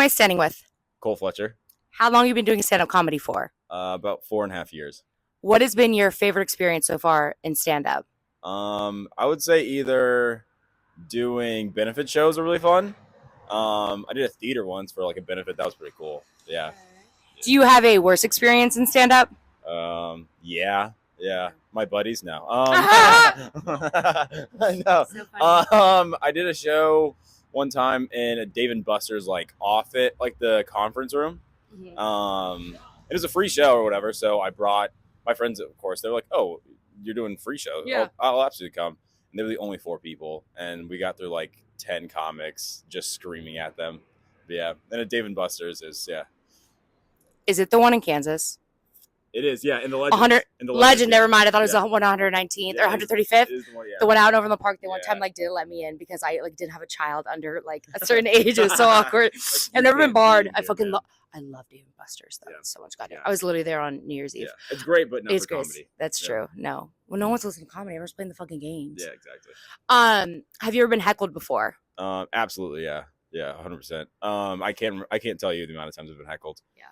am I standing with? Cole Fletcher. How long have you been doing stand-up comedy for? About 4.5 years. What has been your favorite experience so far in stand-up? I would say either doing benefit shows are really fun. I did a theater once for like a benefit. That was pretty cool. Yeah. Do you have a worse experience in stand-up? Yeah. My buddies now. I know. So funny. I did a show one time in a Dave & Buster's like off it, like the conference room. It was a free show or whatever, so I brought my friends. Of course, they're like, "Oh, you're doing free show? Yeah. I'll absolutely come." And they were the only 4 people, and we got through like 10 comics just screaming at them. But yeah, and a Dave & Buster's is Is it the one in Kansas? It is, yeah. In the legend. 100 In the Legend, never mind. I thought it was Yeah. the 119th Yeah, or 135th. It is the one, yeah. The one out over in the park. They one Yeah. time like didn't let me in because I like didn't have a child under like a certain age. It was so awkward. Like, I've you never been can't barred. be I here, fucking man. I love Dave & Buster's though. Yeah. It's so much goddamn. Yeah. I was literally there on New Year's Eve. Yeah, it's great, but not It's for great. comedy. That's Yeah. true. No. Well, no one's listening to comedy. Everyone's playing the fucking games. Yeah, exactly. Have you ever been heckled before? Absolutely, yeah. Yeah, 100%. I can't tell you the amount of times I've been heckled. Yeah.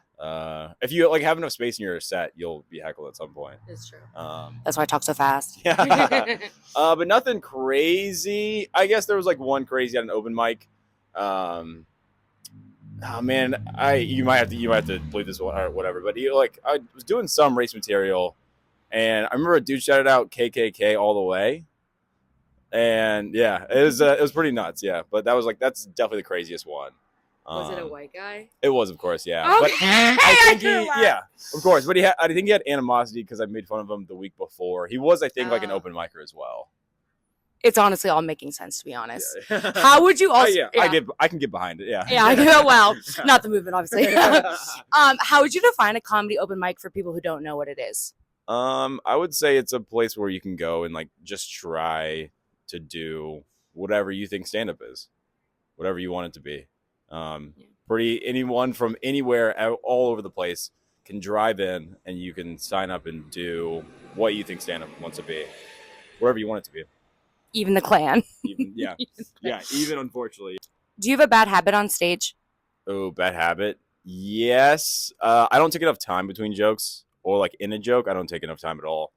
If you like have enough space in your set, you'll be heckled at some point. It's true. Um, That's why I talk so fast. yeah. But nothing crazy. I guess there was like one crazy at an open mic. Oh man, you might have to believe this one or whatever. But I was doing some race material, and I remember a dude shouted out KKK all the way. And yeah, it was pretty nuts. Yeah, but that's definitely the craziest one. Was it a white guy? It was, of course, yeah. Okay. But I think could've laughed. yeah, of course. But I think he had animosity because I made fun of him the week before. He was, I think, like an Oh. open micer as well. It's honestly all making sense, to be honest. Yeah. How would you also? yeah, I can get behind it. Yeah. Yeah, I do. Well, not the movement, obviously. How would you define a comedy open mic for people who don't know what it is? I would say it's a place where you can go and like just try to do whatever you think stand-up is, whatever you want it to be. Anyone from anywhere, all over the place, can drive in and you can sign up and do what you think stand-up wants to be, wherever you want it to be. Even the Klan. Even, yeah, yeah. Even unfortunately. Do you have a bad habit on stage? Oh, bad habit. Yes. I don't take enough time between jokes, or like in a joke, I don't take enough time at all.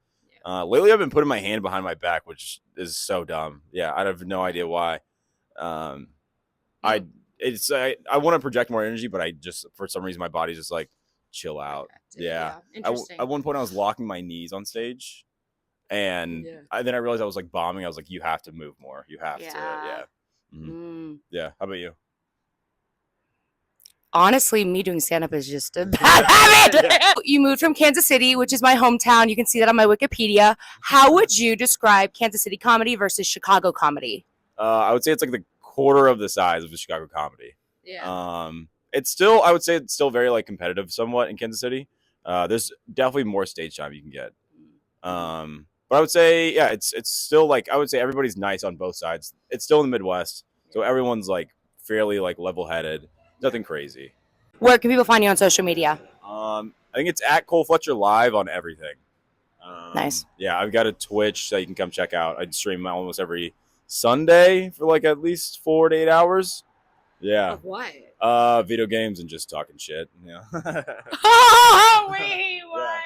Lately, I've been putting my hand behind my back, which is so dumb. Yeah, I have no idea why. I want to project more energy, but I just, for some reason, my body's just like, chill out. Yeah. Interesting. At one point, I was locking my knees on stage, and then I realized I was like bombing. I was like, you have to move more. You have to. Yeah. Mm-hmm. Yeah. How about you? Honestly, me doing stand-up is just a bad habit. Yeah. You moved from Kansas City, which is my hometown. You can see that on my Wikipedia. How would you describe Kansas City comedy versus Chicago comedy? I would say it's like the quarter of the size of the Chicago comedy. Yeah. I would say it's still very like competitive somewhat in Kansas City. There's definitely more stage time you can get. But I would say, yeah, it's still like, I would say everybody's nice on both sides. It's still in the Midwest, so everyone's like fairly like level-headed. Nothing crazy. Where can people find you on social media? I think it's at Cole Fletcher Live on everything. Nice. Yeah, I've got a Twitch that you can come check out. I stream almost every Sunday for like at least 4 to 8 hours. Yeah. Of what? Video games and just talking shit. Yeah. Oh, wait, what?